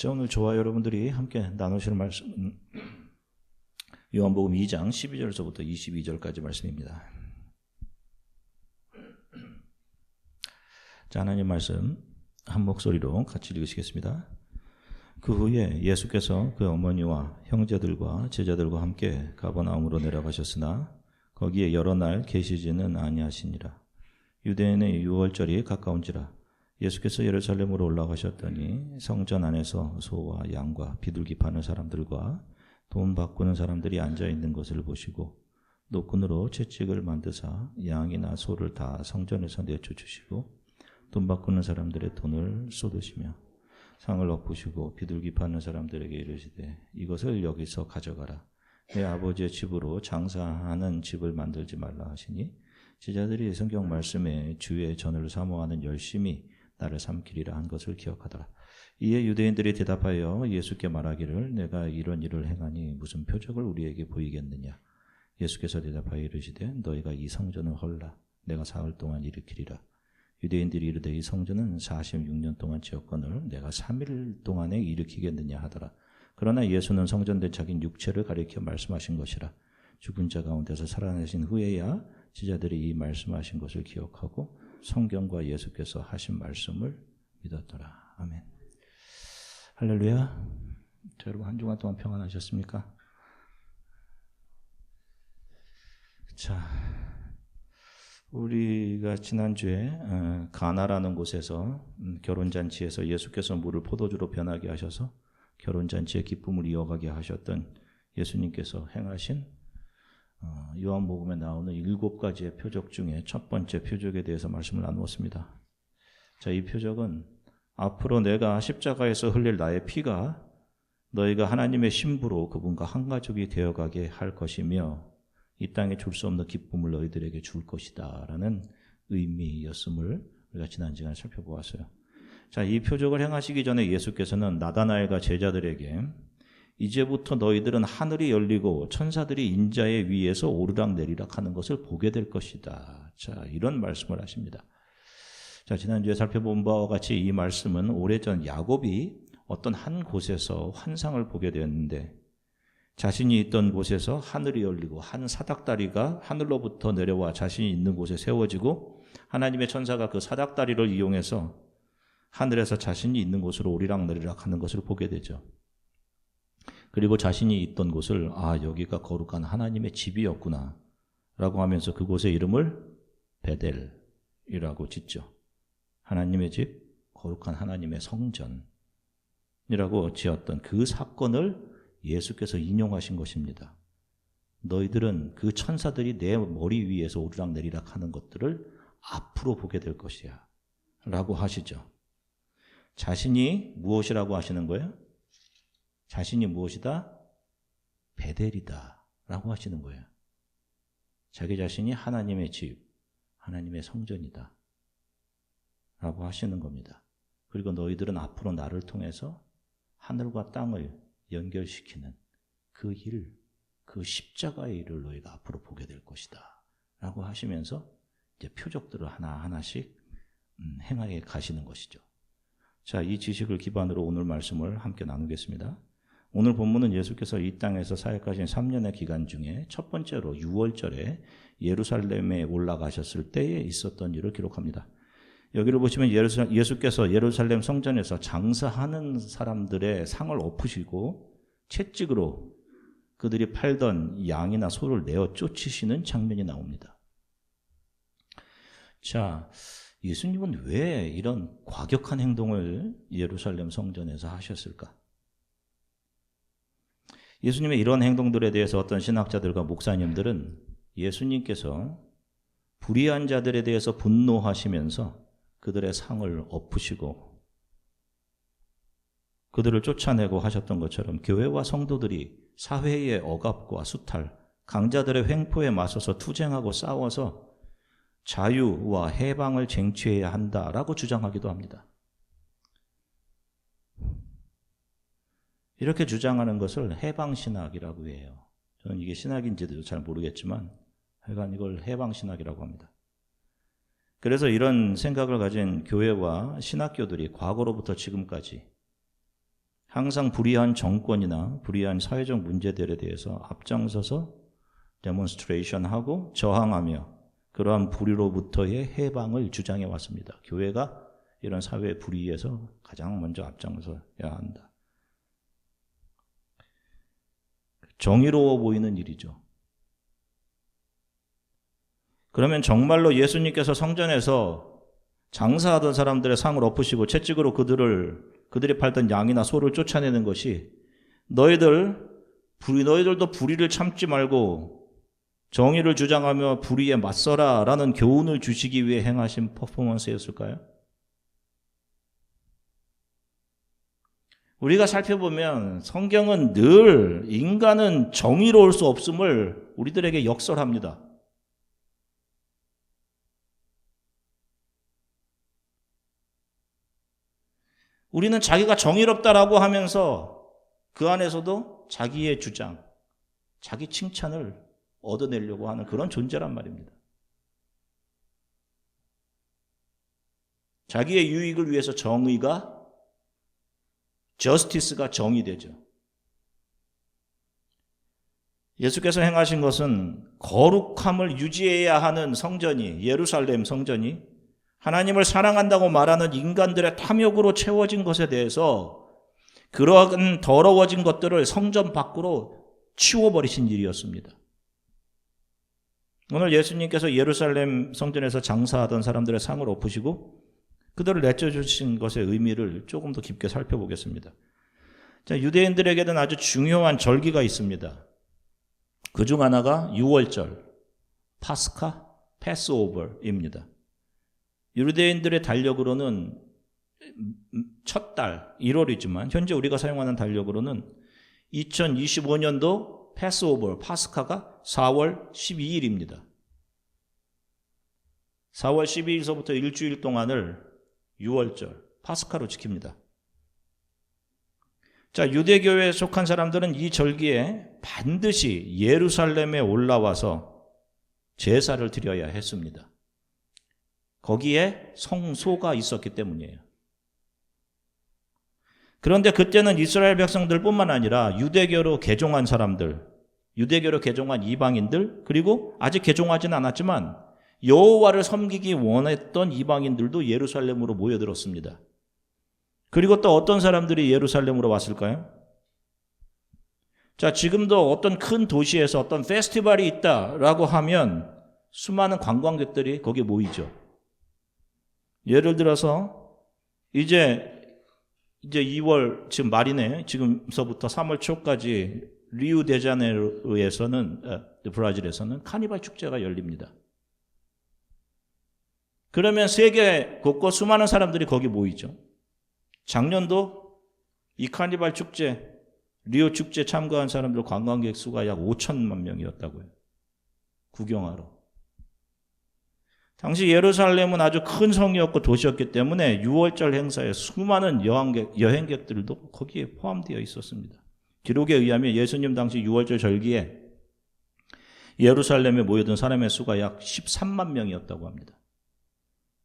자, 오늘 저와 여러분들이 함께 나누실 말씀은 요한복음 2장 12절서부터 22절까지 말씀입니다. 자, 하나님 말씀 한 목소리로 같이 읽으시겠습니다. 그 후에 예수께서 그 어머니와 형제들과 제자들과 함께 가버나움으로 내려가셨으나 거기에 여러 날 계시지는 아니하시니라. 유대인의 유월절이 가까운지라. 예수께서 예루살렘으로 올라가셨더니 성전 안에서 소와 양과 비둘기 파는 사람들과 돈 바꾸는 사람들이 앉아있는 것을 보시고 노끈으로 채찍을 만드사 양이나 소를 다 성전에서 내쫓으시고 돈 바꾸는 사람들의 돈을 쏟으시며 상을 엎으시고 비둘기 파는 사람들에게 이르시되 이것을 여기서 가져가라. 내 아버지의 집으로 장사하는 집을 만들지 말라 하시니 제자들이 성경 말씀에 주의 전을 사모하는 열심히 나를 삼키리라 한 것을 기억하더라. 이에 유대인들이 대답하여 예수께 말하기를 내가 이런 일을 행하니 무슨 표적을 우리에게 보이겠느냐. 예수께서 대답하여 이르시되 너희가 이 성전을 헐라. 내가 사흘 동안 일으키리라. 유대인들이 이르되 이 성전은 46년 동안 지었거늘 내가 3일 동안에 일으키겠느냐 하더라. 그러나 예수는 성전된 자기 육체를 가리켜 말씀하신 것이라. 죽은 자 가운데서 살아나신 후에야 제자들이 이 말씀하신 것을 기억하고 성경과 예수께서 하신 말씀을 믿었더라. 아멘. 할렐루야. 자, 여러분 한 주간 동안 평안하셨습니까? 자, 우리가 지난주에 가나라는 곳에서 결혼잔치에서 예수께서 물을 포도주로 변하게 하셔서 결혼잔치의 기쁨을 이어가게 하셨던 예수님께서 행하신 요한복음에 나오는 7가지의 표적 중에 첫 번째 표적에 대해서 말씀을 나누었습니다. 자, 이 표적은 앞으로 내가 십자가에서 흘릴 나의 피가 너희가 하나님의 신부로 그분과 한 가족이 되어가게 할 것이며 이 땅에 줄 수 없는 기쁨을 너희들에게 줄 것이다 라는 의미였음을 우리가 지난 시간에 살펴보았어요. 자, 이 표적을 행하시기 전에 예수께서는 나다나엘과 제자들에게 이제부터 너희들은 하늘이 열리고 천사들이 인자의 위에서 오르락내리락 하는 것을 보게 될 것이다. 자, 이런 말씀을 하십니다. 자, 지난주에 살펴본 바와 같이 이 말씀은 오래전 야곱이 어떤 한 곳에서 환상을 보게 되었는데 자신이 있던 곳에서 하늘이 열리고 한 사닥다리가 하늘로부터 내려와 자신이 있는 곳에 세워지고 하나님의 천사가 그 사닥다리를 이용해서 하늘에서 자신이 있는 곳으로 오리락내리락 하는 것을 보게 되죠. 그리고 자신이 있던 곳을 여기가 거룩한 하나님의 집이었구나 라고 하면서 그곳의 이름을 베델이라고 짓죠. 하나님의 집, 거룩한 하나님의 성전이라고 지었던 그 사건을 예수께서 인용하신 것입니다. 너희들은 그 천사들이 내 머리 위에서 오르락내리락 하는 것들을 앞으로 보게 될 것이야 라고 하시죠. 자신이 무엇이라고 하시는 거예요? 자신이 무엇이다? 베델이다 라고 하시는 거예요. 자기 자신이 하나님의 집, 하나님의 성전이다 라고 하시는 겁니다. 그리고 너희들은 앞으로 나를 통해서 하늘과 땅을 연결시키는 그 일, 그 십자가의 일을 너희가 앞으로 보게 될 것이다 라고 하시면서 이제 표적들을 하나하나씩 행하게 가시는 것이죠. 자, 이 지식을 기반으로 오늘 말씀을 함께 나누겠습니다. 오늘 본문은 예수께서 이 땅에서 사역하신 3년의 기간 중에 첫 번째로 6월절에 예루살렘에 올라가셨을 때에 있었던 일을 기록합니다. 여기를 보시면 예수께서 예루살렘 성전에서 장사하는 사람들의 상을 엎으시고 채찍으로 그들이 팔던 양이나 소를 내어 쫓으시는 장면이 나옵니다. 자, 예수님은 왜 이런 과격한 행동을 예루살렘 성전에서 하셨을까? 예수님의 이런 행동들에 대해서 어떤 신학자들과 목사님들은 예수님께서 불의한 자들에 대해서 분노하시면서 그들의 상을 엎으시고 그들을 쫓아내고 하셨던 것처럼 교회와 성도들이 사회의 억압과 수탈, 강자들의 횡포에 맞서서 투쟁하고 싸워서 자유와 해방을 쟁취해야 한다라고 주장하기도 합니다. 이렇게 주장하는 것을 해방신학이라고 해요. 저는 이게 신학인지도 잘 모르겠지만 하여간 이걸 해방신학이라고 합니다. 그래서 이런 생각을 가진 교회와 신학교들이 과거로부터 지금까지 항상 불의한 정권이나 불의한 사회적 문제들에 대해서 앞장서서 데몬스트레이션하고 저항하며 그러한 불의로부터의 해방을 주장해 왔습니다. 교회가 이런 사회 불의에서 가장 먼저 앞장서야 한다. 정의로워 보이는 일이죠. 그러면 정말로 예수님께서 성전에서 장사하던 사람들의 상을 엎으시고 채찍으로 그들이 팔던 양이나 소를 쫓아내는 것이 너희들도 불의를 참지 말고 정의를 주장하며 불의에 맞서라 라는 교훈을 주시기 위해 행하신 퍼포먼스였을까요? 우리가 살펴보면 성경은 늘 인간은 정의로울 수 없음을 우리들에게 역설합니다. 우리는 자기가 정의롭다라고 하면서 그 안에서도 자기의 주장, 자기 칭찬을 얻어내려고 하는 그런 존재란 말입니다. 자기의 유익을 위해서 저스티스가 정의되죠. 예수께서 행하신 것은 거룩함을 유지해야 하는 성전이, 예루살렘 성전이 하나님을 사랑한다고 말하는 인간들의 탐욕으로 채워진 것에 대해서 그러한 더러워진 것들을 성전 밖으로 치워버리신 일이었습니다. 오늘 예수님께서 예루살렘 성전에서 장사하던 사람들의 상을 엎으시고 그들을 내쫓으신 것의 의미를 조금 더 깊게 살펴보겠습니다. 자, 유대인들에게는 아주 중요한 절기가 있습니다. 그중 하나가 유월절, 파스카, 패스오버입니다. 유대인들의 달력으로는 첫 달 1월이지만 현재 우리가 사용하는 달력으로는 2025년도 패스오버, 파스카가 4월 12일입니다. 4월 12일서부터 일주일 동안을 유월절, 파스카로 지킵니다. 자, 유대교회에 속한 사람들은 이 절기에 반드시 예루살렘에 올라와서 제사를 드려야 했습니다. 거기에 성소가 있었기 때문이에요. 그런데 그때는 이스라엘 백성들뿐만 아니라 유대교로 개종한 사람들, 유대교로 개종한 이방인들, 그리고 아직 개종하지는 않았지만 여호와를 섬기기 원했던 이방인들도 예루살렘으로 모여들었습니다. 그리고 또 어떤 사람들이 예루살렘으로 왔을까요? 자, 지금도 어떤 큰 도시에서 어떤 페스티벌이 있다라고 하면 수많은 관광객들이 거기에 모이죠. 예를 들어서 이제 2월 지금 말이네. 지금서부터 3월 초까지 리우데자네이루에서는 브라질에서는 카니발 축제가 열립니다. 그러면 세계 곳곳 수많은 사람들이 거기 모이죠. 작년도 이 카니발 축제, 리우 축제 참가한 사람들 관광객 수가 약 5천만 명이었다고요. 구경하러. 당시 예루살렘은 아주 큰 성이었고 도시였기 때문에 6월절 행사에 수많은 여행객들도 거기에 포함되어 있었습니다. 기록에 의하면 예수님 당시 6월절 절기에 예루살렘에 모여든 사람의 수가 약 13만 명이었다고 합니다.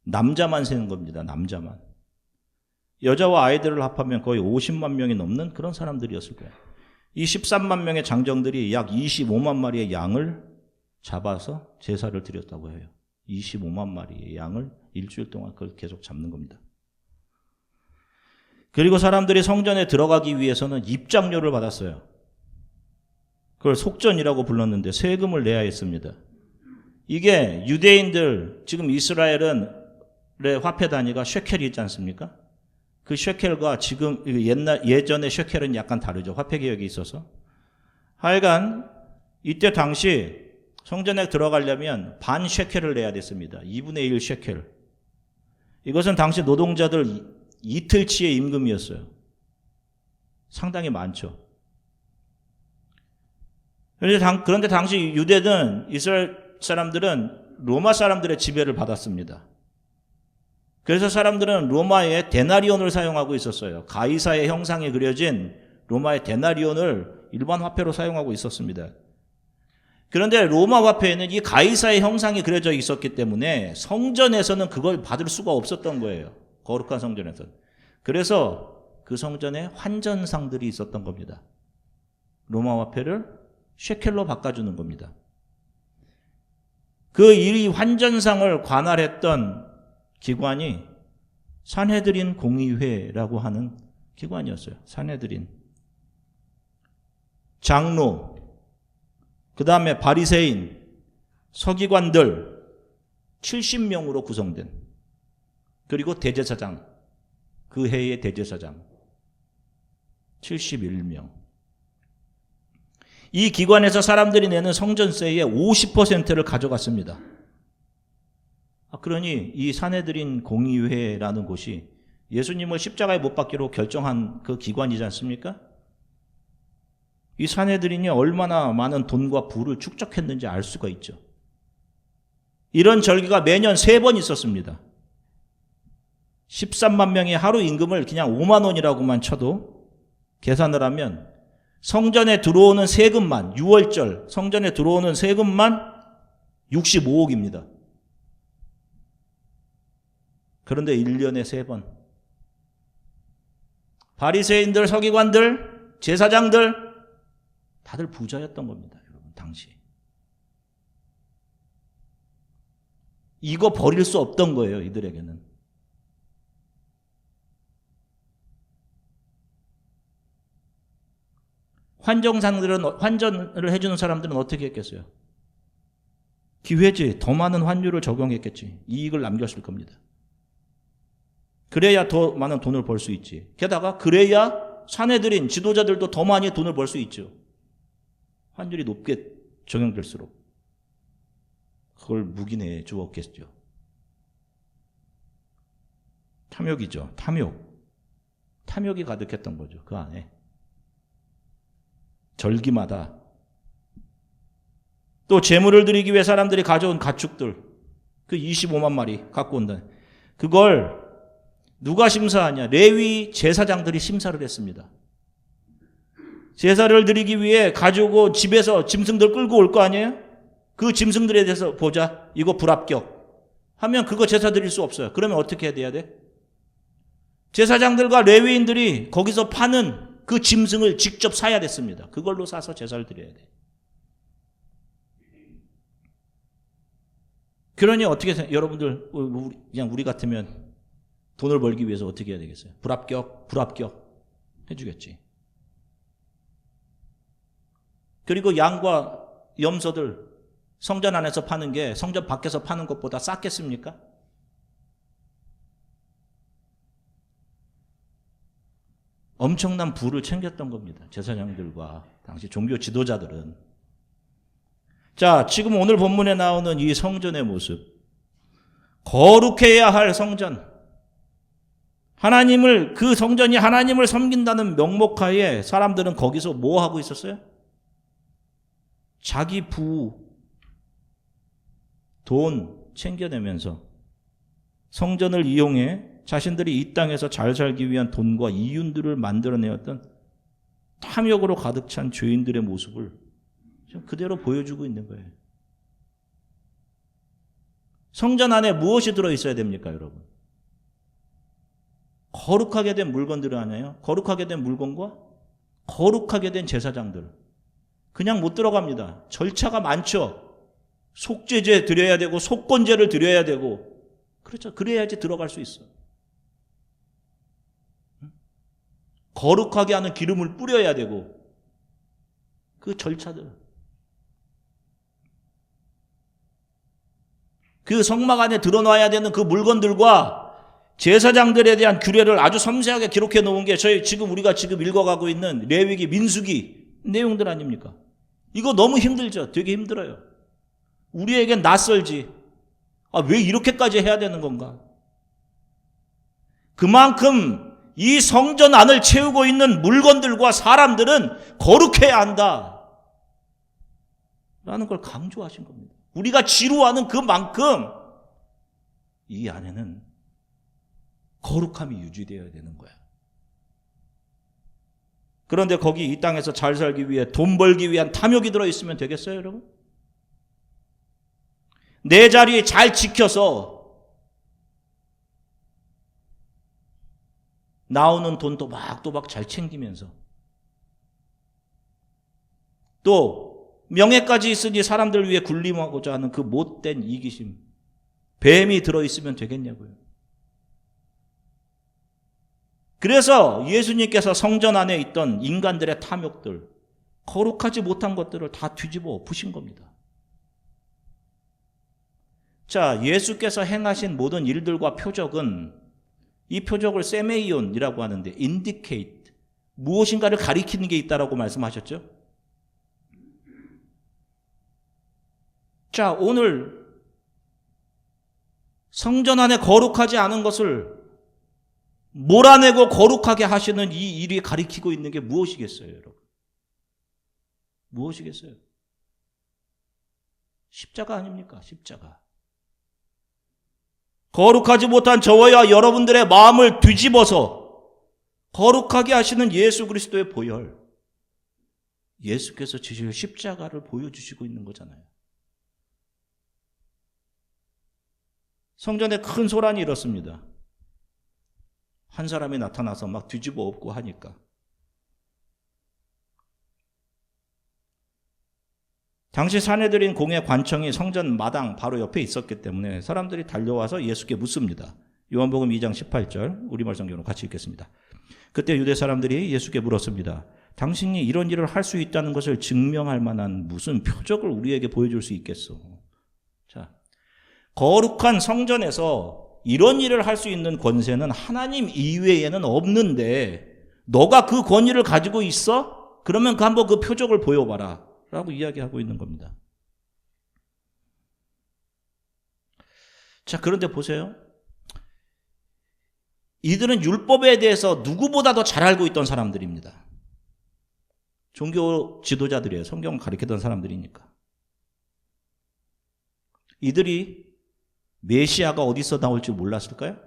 남자만 세는 겁니다. 남자만. 여자와 아이들을 합하면 거의 50만 명이 넘는 그런 사람들이었을 거예요. 이 13만 명의 장정들이 약 25만 마리의 양을 잡아서 제사를 드렸다고 해요. 25만 마리의 양을 일주일 동안 그걸 계속 잡는 겁니다. 그리고 사람들이 성전에 들어가기 위해서는 입장료를 받았어요. 그걸 속전이라고 불렀는데 세금을 내야 했습니다. 이게 유대인들, 지금 이스라엘의 화폐 단위가 셰켈이 있지 않습니까? 그 셰켈과 지금 예전의 셰켈은 약간 다르죠. 화폐 개혁이 있어서. 하여간 이때 당시 성전에 들어가려면 반 셰켈을 내야 됐습니다. 2분의 1 셰켈. 이것은 당시 노동자들 이틀치의 임금이었어요. 상당히 많죠. 그런데 당시 유대는, 이스라엘 사람들은 로마 사람들의 지배를 받았습니다. 그래서 사람들은 로마의 데나리온을 사용하고 있었어요. 가이사의 형상이 그려진 로마의 데나리온을 일반 화폐로 사용하고 있었습니다. 그런데 로마 화폐에는 이 가이사의 형상이 그려져 있었기 때문에 성전에서는 그걸 받을 수가 없었던 거예요. 거룩한 성전에서는. 그래서 그 성전에 환전상들이 있었던 겁니다. 로마 화폐를 셰켈로 바꿔주는 겁니다. 그 이 환전상을 관할했던 기관이 산헤드린 공의회라고 하는 기관이었어요. 산헤드린. 장로, 그 다음에 바리새인, 서기관들 70명으로 구성된, 그리고 대제사장, 그 해의 대제사장 71명. 이 기관에서 사람들이 내는 성전세의 50%를 가져갔습니다. 그러니 이 산헤드린 공의회라는 곳이 예수님을 십자가에 못 박기로 결정한 그 기관이지 않습니까? 이 산헤드린이 얼마나 많은 돈과 부를 축적했는지 알 수가 있죠. 이런 절기가 매년 3번 있었습니다. 13만 명의 하루 임금을 그냥 5만 원이라고만 쳐도 계산을 하면 성전에 들어오는 세금만, 6월절 성전에 들어오는 세금만 65억입니다. 그런데 1년에 3번. 바리새인들, 서기관들, 제사장들 다들 부자였던 겁니다. 여러분, 당시. 이거 버릴 수 없던 거예요, 이들에게는. 환전을 해주는 사람들은 어떻게 했겠어요? 기회지, 더 많은 환율을 적용했겠지. 이익을 남겼을 겁니다. 그래야 더 많은 돈을 벌 수 있지. 게다가 그래야 산헤드린 지도자들도 더 많이 돈을 벌 수 있죠. 환율이 높게 적용될수록. 그걸 묵인해 주었겠죠. 탐욕이죠. 탐욕이 가득했던 거죠. 그 안에. 절기마다. 또 제물을 드리기 위해 사람들이 가져온 가축들, 그 25만 마리 갖고 온다. 그걸 누가 심사하냐? 레위 제사장들이 심사를 했습니다. 제사를 드리기 위해 가지고 집에서 짐승들 끌고 올 거 아니에요? 그 짐승들에 대해서 보자. 이거 불합격. 하면 그거 제사 드릴 수 없어요. 그러면 어떻게 해야 돼? 제사장들과 레위인들이 거기서 파는 그 짐승을 직접 사야 됐습니다. 그걸로 사서 제사를 드려야 돼. 그러니 어떻게 여러분들 그냥 우리 같으면 돈을 벌기 위해서 어떻게 해야 되겠어요? 불합격 해주겠지. 그리고 양과 염소들 성전 안에서 파는 게 성전 밖에서 파는 것보다 쌌겠습니까? 엄청난 부를 챙겼던 겁니다. 제사장들과 당시 종교 지도자들은. 자, 지금 오늘 본문에 나오는 이 성전의 모습. 거룩해야 할 성전. 그 성전이 하나님을 섬긴다는 명목하에 사람들은 거기서 뭐 하고 있었어요? 자기 돈 챙겨내면서 성전을 이용해 자신들이 이 땅에서 잘 살기 위한 돈과 이윤들을 만들어내었던 탐욕으로 가득 찬 죄인들의 모습을 지금 그대로 보여주고 있는 거예요. 성전 안에 무엇이 들어있어야 됩니까, 여러분? 거룩하게 된 물건들을 아니에요? 거룩하게 된 물건과 거룩하게 된 제사장들. 그냥 못 들어갑니다. 절차가 많죠. 속죄제 드려야 되고 속건제를 드려야 되고. 그렇죠. 그래야지 들어갈 수 있어. 거룩하게 하는 기름을 뿌려야 되고. 그 절차들. 그 성막 안에 드러놔야 되는 그 물건들과 제사장들에 대한 규례를 아주 섬세하게 기록해 놓은 게 우리가 지금 읽어가고 있는 레위기, 민수기 내용들 아닙니까? 이거 너무 힘들죠. 되게 힘들어요. 우리에겐 낯설지. 왜 이렇게까지 해야 되는 건가? 그만큼 이 성전 안을 채우고 있는 물건들과 사람들은 거룩해야 한다. 라는 걸 강조하신 겁니다. 우리가 지루하는 그만큼 이 안에는 거룩함이 유지되어야 되는 거야. 그런데 거기 이 땅에서 잘 살기 위해 돈 벌기 위한 탐욕이 들어있으면 되겠어요, 여러분? 내 자리에 잘 지켜서 나오는 돈 또박또박 잘 챙기면서 또 명예까지 있으니 사람들 위해 군림하고자 하는 그 못된 이기심, 뱀이 들어있으면 되겠냐고요. 그래서 예수님께서 성전 안에 있던 인간들의 탐욕들, 거룩하지 못한 것들을 다 뒤집어 엎으신 겁니다. 자, 예수께서 행하신 모든 일들과 표적은 이 표적을 세메이온이라고 하는데 indicate, 무엇인가를 가리키는 게 있다라고 말씀하셨죠? 자, 오늘 성전 안에 거룩하지 않은 것을 몰아내고 거룩하게 하시는 이 일이 가리키고 있는 게 무엇이겠어요, 여러분? 무엇이겠어요? 십자가 아닙니까? 십자가. 거룩하지 못한 저와 여러분들의 마음을 뒤집어서 거룩하게 하시는 예수 그리스도의 보혈. 예수께서 지실 십자가를 보여주시고 있는 거잖아요. 성전에 큰 소란이 일었습니다. 한 사람이 나타나서 막 뒤집어 엎고 하니까. 당시 사내들인 공회 관청이 성전 마당 바로 옆에 있었기 때문에 사람들이 달려와서 예수께 묻습니다. 요한복음 2장 18절 우리말 성경으로 같이 읽겠습니다. 그때 유대 사람들이 예수께 물었습니다. 당신이 이런 일을 할 수 있다는 것을 증명할 만한 무슨 표적을 우리에게 보여줄 수 있겠어? 자, 거룩한 성전에서 이런 일을 할 수 있는 권세는 하나님 이외에는 없는데 너가 그 권위를 가지고 있어? 그러면 한번 그 표적을 보여봐라 라고 이야기하고 있는 겁니다. 자, 그런데 보세요. 이들은 율법에 대해서 누구보다도 잘 알고 있던 사람들입니다. 종교 지도자들이에요. 성경을 가르치던 사람들이니까. 이들이 메시아가 어디서 나올지 몰랐을까요?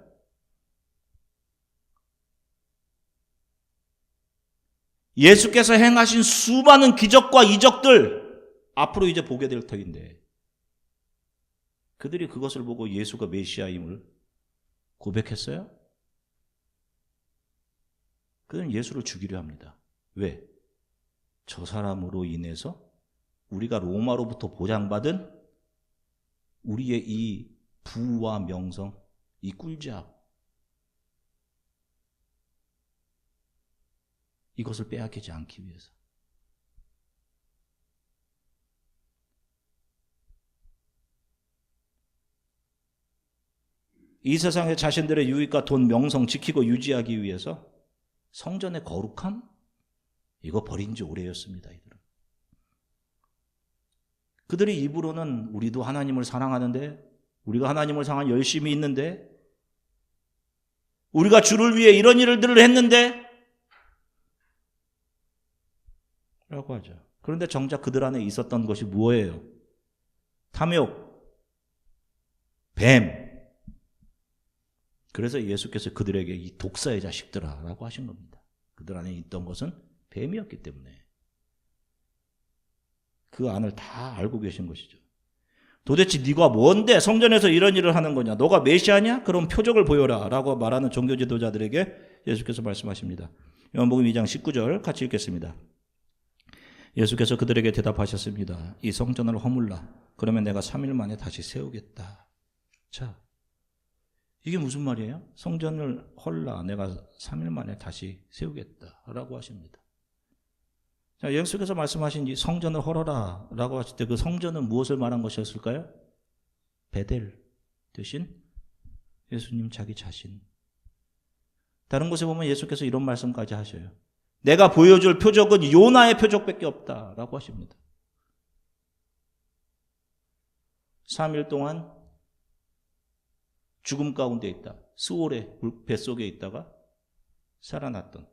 예수께서 행하신 수많은 기적과 이적들 앞으로 이제 보게 될 터인데 그들이 그것을 보고 예수가 메시아임을 고백했어요? 그들은 예수를 죽이려 합니다. 왜? 저 사람으로 인해서 우리가 로마로부터 보장받은 우리의 이 부와 명성, 이 꿀잡 이것을 빼앗기지 않기 위해서. 이 세상에 자신들의 유익과 돈, 명성 지키고 유지하기 위해서 성전의 거룩함? 이거 버린 지 오래였습니다. 이들은. 그들이 입으로는 우리도 하나님을 사랑하는데 우리가 하나님을 사랑한 열심히 있는데 우리가 주를 위해 이런 일들을 했는데 라고 하죠. 그런데 정작 그들 안에 있었던 것이 무엇이에요? 탐욕, 뱀. 그래서 예수께서 그들에게 이 독사의 자식들아 라고 하신 겁니다. 그들 안에 있던 것은 뱀이었기 때문에 그 안을 다 알고 계신 것이죠. 도대체 네가 뭔데 성전에서 이런 일을 하는 거냐? 너가 메시아냐? 그럼 표적을 보여라 라고 말하는 종교 지도자들에게 예수께서 말씀하십니다. 요한복음 2장 19절 같이 읽겠습니다. 예수께서 그들에게 대답하셨습니다. 이 성전을 허물라. 그러면 내가 3일 만에 다시 세우겠다. 자, 이게 무슨 말이에요? 성전을 헐라. 내가 3일 만에 다시 세우겠다. 라고 하십니다. 자, 예수께서 말씀하신 이 성전을 헐어라. 라고 하실 때 그 성전은 무엇을 말한 것이었을까요? 베델 대신 예수님 자기 자신. 다른 곳에 보면 예수께서 이런 말씀까지 하셔요. 내가 보여줄 표적은 요나의 표적밖에 없다라고 하십니다. 3일 동안 죽음 가운데 있다. 스올의 뱃속에 있다가 살아났던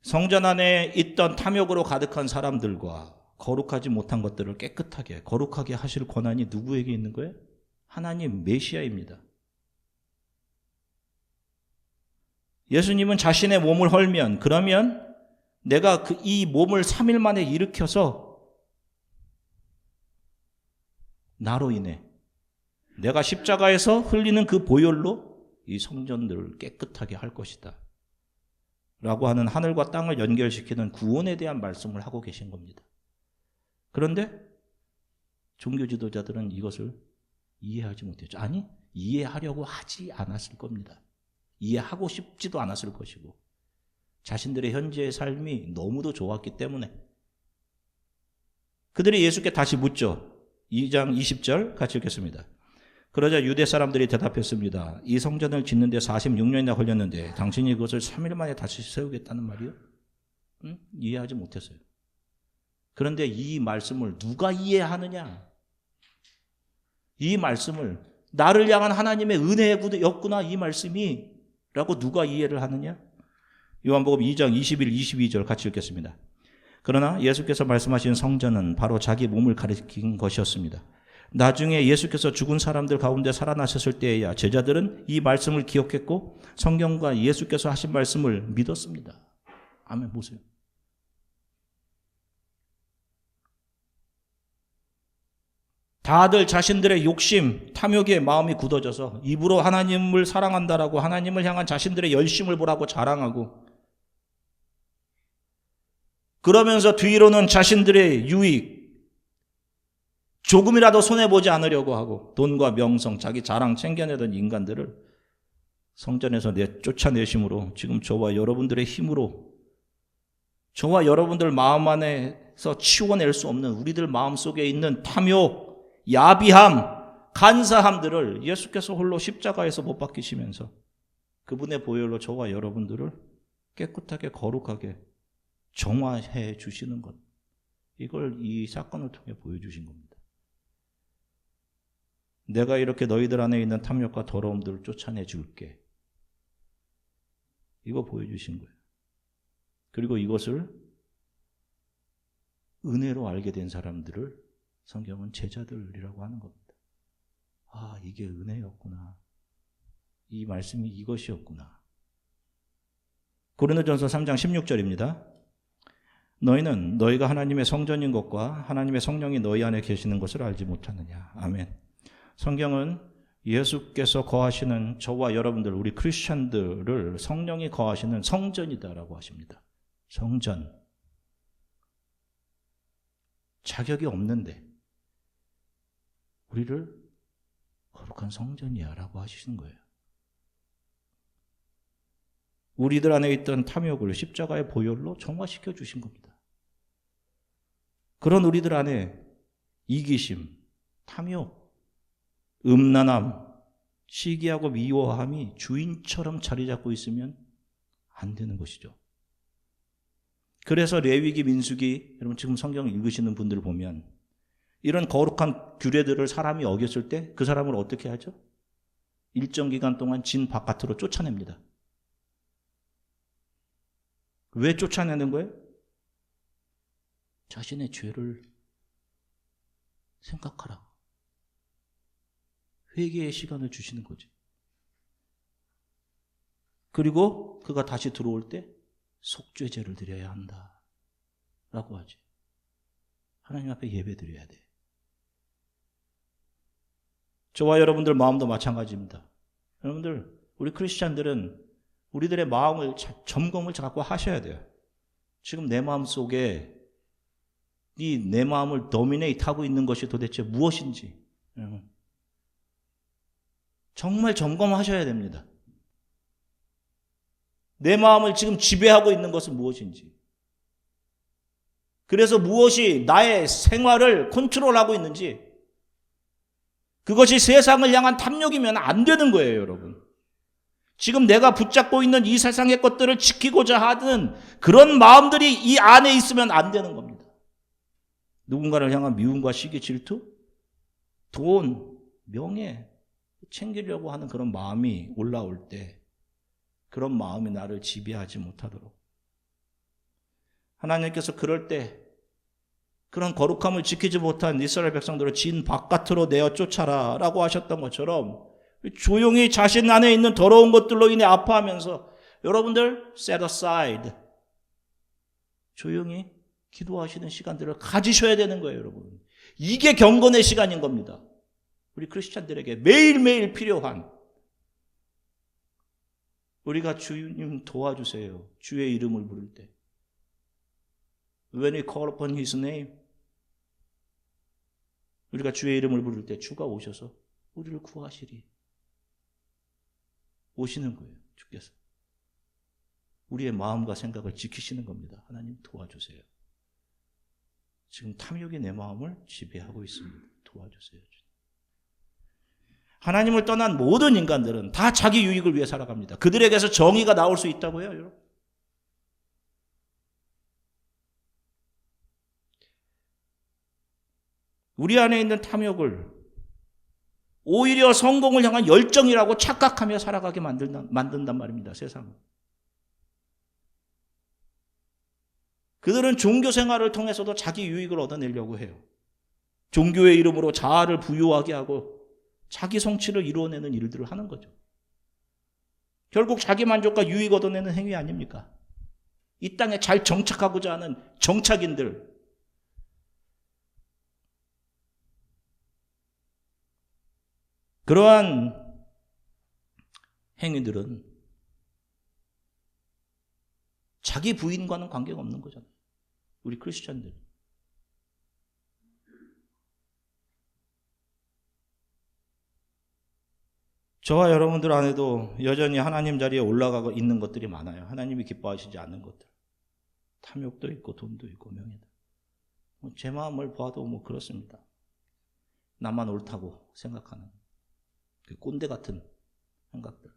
성전 안에 있던 탐욕으로 가득한 사람들과 거룩하지 못한 것들을 깨끗하게 거룩하게 하실 권한이 누구에게 있는 거예요? 하나님 메시아입니다. 예수님은 자신의 몸을 헐면 그러면 내가 이 몸을 3일 만에 일으켜서 나로 인해 내가 십자가에서 흘리는 그 보혈로 이 성전들을 깨끗하게 할 것이다 라고 하는 하늘과 땅을 연결시키는 구원에 대한 말씀을 하고 계신 겁니다. 그런데 종교 지도자들은 이것을 이해하지 못했죠. 아니, 이해하려고 하지 않았을 겁니다. 이해하고 싶지도 않았을 것이고 자신들의 현재의 삶이 너무도 좋았기 때문에 그들이 예수께 다시 묻죠. 2장 20절 같이 읽겠습니다. 그러자 유대 사람들이 대답했습니다. 이 성전을 짓는데 46년이나 걸렸는데 당신이 그것을 3일 만에 다시 세우겠다는 말이요? 이해하지 못했어요. 그런데 이 말씀을 누가 이해하느냐? 이 말씀을 나를 향한 하나님의 은혜였구나 이 말씀이 라고 누가 이해를 하느냐? 요한복음 2장 21, 22절 같이 읽겠습니다. 그러나 예수께서 말씀하신 성전은 바로 자기 몸을 가리킨 것이었습니다. 나중에 예수께서 죽은 사람들 가운데 살아나셨을 때에야 제자들은 이 말씀을 기억했고 성경과 예수께서 하신 말씀을 믿었습니다. 아멘. 보세요. 다들 자신들의 욕심, 탐욕의 마음이 굳어져서 입으로 하나님을 사랑한다라고 하나님을 향한 자신들의 열심을 보라고 자랑하고 그러면서 뒤로는 자신들의 유익, 조금이라도 손해보지 않으려고 하고 돈과 명성, 자기 자랑 챙겨내던 인간들을 성전에서 쫓아내심으로 지금 저와 여러분들의 힘으로 저와 여러분들 마음 안에서 치워낼 수 없는 우리들 마음속에 있는 탐욕, 야비함, 간사함들을 예수께서 홀로 십자가에서 못 박히시면서 그분의 보혈로 저와 여러분들을 깨끗하게 거룩하게 정화해 주시는 것. 이걸 이 사건을 통해 보여주신 겁니다. 내가 이렇게 너희들 안에 있는 탐욕과 더러움들을 쫓아내 줄게. 이거 보여주신 거예요. 그리고 이것을 은혜로 알게 된 사람들을 성경은 제자들이라고 하는 겁니다. 아, 이게 은혜였구나. 이 말씀이 이것이었구나. 고린도전서 3장 16절입니다. 너희는 너희가 하나님의 성전인 것과 하나님의 성령이 너희 안에 계시는 것을 알지 못하느냐. 아멘. 성경은 예수께서 거하시는 저와 여러분들, 우리 크리스천들을 성령이 거하시는 성전이다라고 하십니다. 성전. 자격이 없는데 우리를 거룩한 성전이야 라고 하시는 거예요. 우리들 안에 있던 탐욕을 십자가의 보혈로 정화시켜 주신 겁니다. 그런 우리들 안에 이기심, 탐욕, 음란함, 시기하고 미워함이 주인처럼 자리 잡고 있으면 안 되는 것이죠. 그래서 레위기, 민수기, 여러분 지금 성경 읽으시는 분들을 보면 이런 거룩한 규례들을 사람이 어겼을 때 그 사람을 어떻게 하죠? 일정 기간 동안 진 바깥으로 쫓아냅니다. 왜 쫓아내는 거예요? 자신의 죄를 생각하라. 회개의 시간을 주시는 거죠. 그리고 그가 다시 들어올 때 속죄제를 드려야 한다 라고 하죠. 하나님 앞에 예배 드려야 돼. 저와 여러분들 마음도 마찬가지입니다. 여러분들, 우리 크리스찬들은 우리들의 마음을 점검을 자꾸 하셔야 돼요. 지금 내 마음 속에 내 마음을 도미네이트하고 있는 것이 도대체 무엇인지 정말 점검하셔야 됩니다. 내 마음을 지금 지배하고 있는 것은 무엇인지. 그래서 무엇이 나의 생활을 컨트롤하고 있는지, 그것이 세상을 향한 탐욕이면 안 되는 거예요, 여러분. 지금 내가 붙잡고 있는 이 세상의 것들을 지키고자 하는 그런 마음들이 이 안에 있으면 안 되는 겁니다. 누군가를 향한 미움과 시기, 질투, 돈, 명예 챙기려고 하는 그런 마음이 올라올 때 그런 마음이 나를 지배하지 못하도록 하나님께서 그럴 때 그런 거룩함을 지키지 못한 이스라엘 백성들을 진 바깥으로 내어 쫓아라 라고 하셨던 것처럼 조용히 자신 안에 있는 더러운 것들로 인해 아파하면서 여러분들 set aside 조용히 기도하시는 시간들을 가지셔야 되는 거예요, 여러분. 이게 경건의 시간인 겁니다. 우리 크리스찬들에게 매일매일 필요한, 우리가 주님 도와주세요, 주의 이름을 부를 때, When we call upon His name, 우리가 주의 이름을 부를 때 주가 오셔서 우리를 구하시리. 오시는 거예요. 주께서 우리의 마음과 생각을 지키시는 겁니다. 하나님 도와주세요. 지금 탐욕이 내 마음을 지배하고 있습니다. 도와주세요. 하나님을 떠난 모든 인간들은 다 자기 유익을 위해 살아갑니다. 그들에게서 정의가 나올 수 있다고요, 여러분? 우리 안에 있는 탐욕을 오히려 성공을 향한 열정이라고 착각하며 살아가게 만든단 말입니다, 세상은. 그들은 종교 생활을 통해서도 자기 유익을 얻어내려고 해요. 종교의 이름으로 자아를 부유하게 하고 자기 성취를 이루어내는 일들을 하는 거죠. 결국 자기 만족과 유익 얻어내는 행위 아닙니까? 이 땅에 잘 정착하고자 하는 정착인들, 그러한 행위들은 자기 부인과는 관계가 없는 거잖아요. 우리 크리스찬들. 저와 여러분들 안에도 여전히 하나님 자리에 올라가고 있는 것들이 많아요. 하나님이 기뻐하시지 않는 것들. 탐욕도 있고 돈도 있고 명예도. 제 마음을 봐도 그렇습니다. 나만 옳다고 생각하는 그 꼰대 같은 생각들.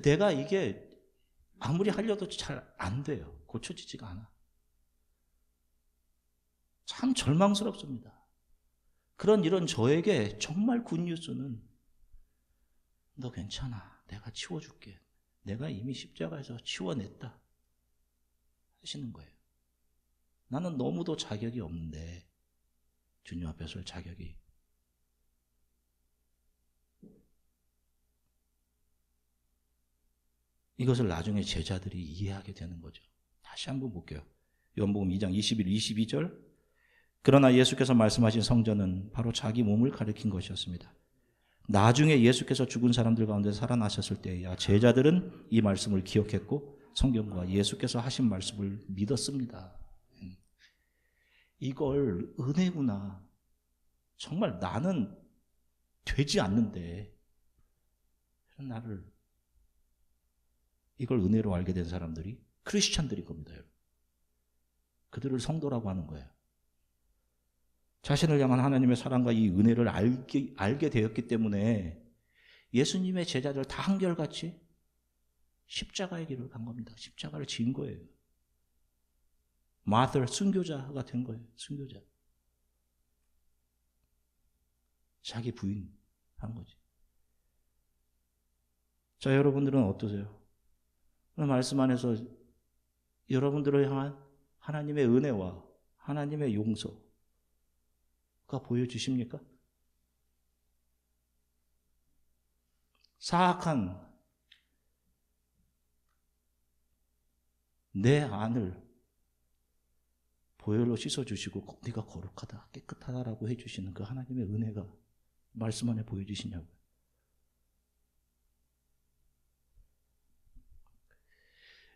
내가 이게 아무리 하려도 잘 안 돼요. 고쳐지지가 않아. 참 절망스럽습니다. 이런 저에게 정말 굿뉴스는 너 괜찮아. 내가 치워줄게. 내가 이미 십자가에서 치워냈다. 하시는 거예요. 나는 너무도 자격이 없는데 주님 앞에 설 자격이. 이것을 나중에 제자들이 이해하게 되는 거죠. 다시 한번 볼게요. 요한복음 2장 21, 22절. 그러나 예수께서 말씀하신 성전은 바로 자기 몸을 가리킨 것이었습니다. 나중에 예수께서 죽은 사람들 가운데 살아나셨을 때야 제자들은 이 말씀을 기억했고 성경과 예수께서 하신 말씀을 믿었습니다. 이걸 은혜구나. 정말 나는 되지 않는데 나를, 이걸 은혜로 알게 된 사람들이 크리스찬들인 겁니다. 여러분. 그들을 성도라고 하는 거예요. 자신을 향한 하나님의 사랑과 이 은혜를 알게 되었기 때문에 예수님의 제자들 다 한결같이 십자가의 길을 간 겁니다. 십자가를 진 거예요. 마더, 순교자가 된 거예요. 순교자. 자기 부인 한 거지. 자, 여러분들은 어떠세요? 오늘 말씀 안에서 여러분들을 향한 하나님의 은혜와 하나님의 용서가 보여주십니까? 사악한 내 안을 보혈로 씻어주시고 네가 거룩하다, 깨끗하다라고 해주시는 그 하나님의 은혜가 말씀 안에 보여주시냐고요.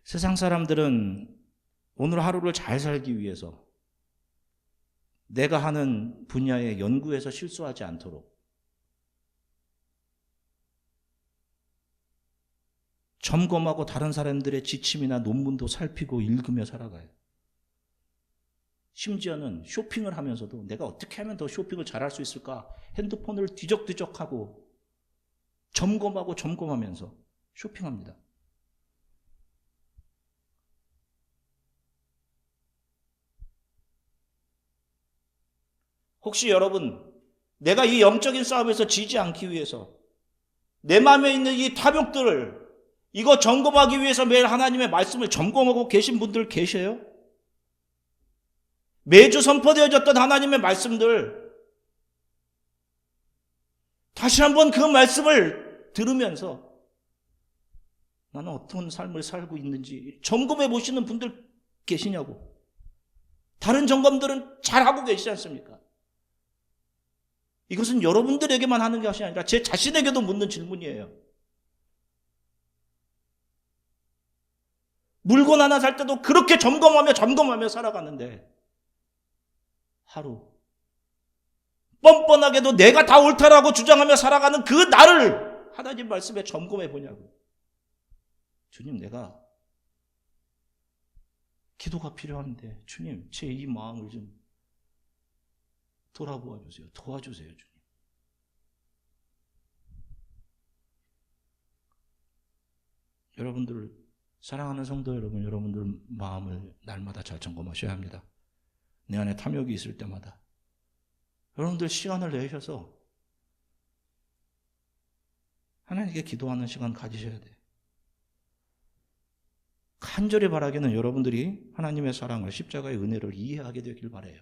세상 사람들은 오늘 하루를 잘 살기 위해서 내가 하는 분야의 연구에서 실수하지 않도록 점검하고 다른 사람들의 지침이나 논문도 살피고 읽으며 살아가요. 심지어는 쇼핑을 하면서도 내가 어떻게 하면 더 쇼핑을 잘할 수 있을까? 핸드폰을 뒤적뒤적하고 점검하면서 쇼핑합니다. 혹시 여러분, 내가 이 영적인 싸움에서 지지 않기 위해서 내 마음에 있는 이 탐욕들을 이거 점검하기 위해서 매일 하나님의 말씀을 점검하고 계신 분들 계셔요? 매주 선포되어졌던 하나님의 말씀들 다시 한번 그 말씀을 들으면서 나는 어떤 삶을 살고 있는지 점검해 보시는 분들 계시냐고. 다른 점검들은 잘하고 계시지 않습니까? 이것은 여러분들에게만 하는 것이 아니라 제 자신에게도 묻는 질문이에요. 물건 하나 살 때도 그렇게 점검하며 살아가는데 하루 뻔뻔하게도 내가 다 옳다라고 주장하며 살아가는 그 나를 하나님 말씀에 점검해 보냐고. 주님, 내가 기도가 필요한데 주님, 제 이 마음을 좀 돌아보아 주세요. 도와주세요, 주님. 여러분들, 사랑하는 성도 여러분, 여러분들 마음을 날마다 잘 점검하셔야 합니다. 내 안에 탐욕이 있을 때마다 여러분들 시간을 내셔서 하나님께 기도하는 시간 가지셔야 돼요. 간절히 바라기는 여러분들이 하나님의 사랑을, 십자가의 은혜를 이해하게 되길 바라요.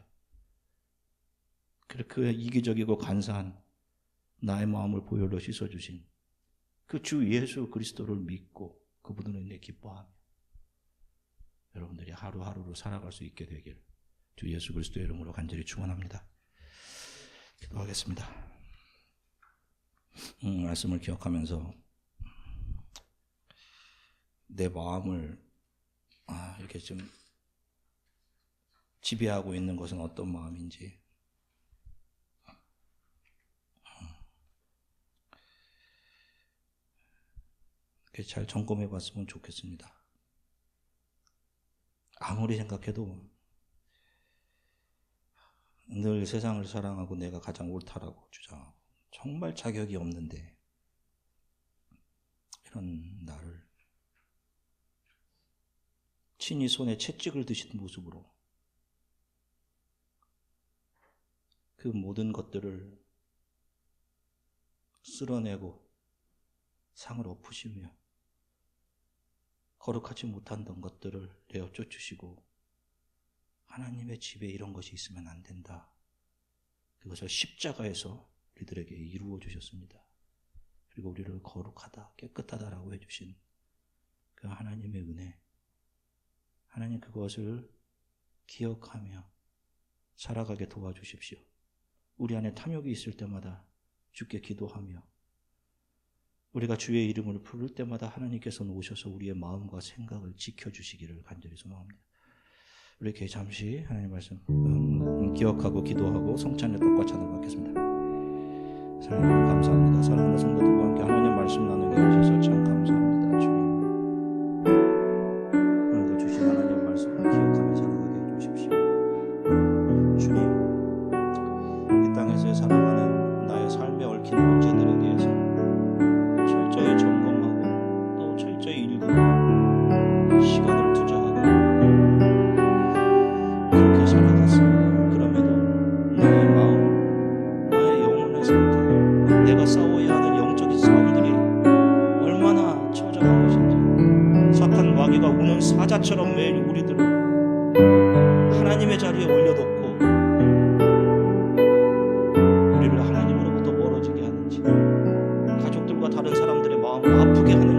그 이기적이고 간사한 나의 마음을 보혈로 씻어주신 그 주 예수 그리스도를 믿고 그분으로 인해 기뻐하며 여러분들이 하루하루로 살아갈 수 있게 되길 주 예수 그리스도의 이름으로 간절히 축원합니다. 기도하겠습니다. 말씀을 기억하면서 내 마음을 이렇게 좀 지배하고 있는 것은 어떤 마음인지 잘 점검해 봤으면 좋겠습니다. 아무리 생각해도 늘 세상을 사랑하고 내가 가장 옳다라고 주장하고 정말 자격이 없는데 이런 나를 친히 손에 채찍을 드신 모습으로 그 모든 것들을 쓸어내고 상을 엎으시며 거룩하지 못한 것들을 내어 쫓으시고 하나님의 집에 이런 것이 있으면 안 된다. 그것을 십자가에서 우리들에게 이루어 주셨습니다. 그리고 우리를 거룩하다, 깨끗하다라고 해주신 그 하나님의 은혜, 하나님 그것을 기억하며 살아가게 도와주십시오. 우리 안에 탐욕이 있을 때마다 주께 기도하며 우리가 주의 이름을 부를 때마다 하나님께서는 오셔서 우리의 마음과 생각을 지켜주시기를 간절히 소망합니다. 우리 이렇게 잠시 하나님 말씀 기억하고 기도하고 성찬의 떡과 잔을 받겠습니다. 하나님 감사합니다. 사랑하는 성도들과 함께 하나님 말씀 나누게 하셔서 참 감사합니다. 주님, 오늘도 주신 하나님 말씀을 기억하며 살아가게 해주십시오. 주님, 이 땅에서 살아가는 나의 삶에 얽힌 문제들에 대해서 철저히 점검하고 또 철저히 읽고 시간을 투자하고 그렇게 살아갔습니다. 그럼에도 나의 마음, 나의 영혼의 상태, 내가 싸워야 하는 영적인 싸움들이 얼마나 처절한 것인지 사탄 마귀가 우는 사자처럼 매일 우리들을 하나님의 자리에 올려놓고 우리를 하나님으로부터 멀어지게 하는지 가족들과 다른 사람들의 마음을 아프게 하는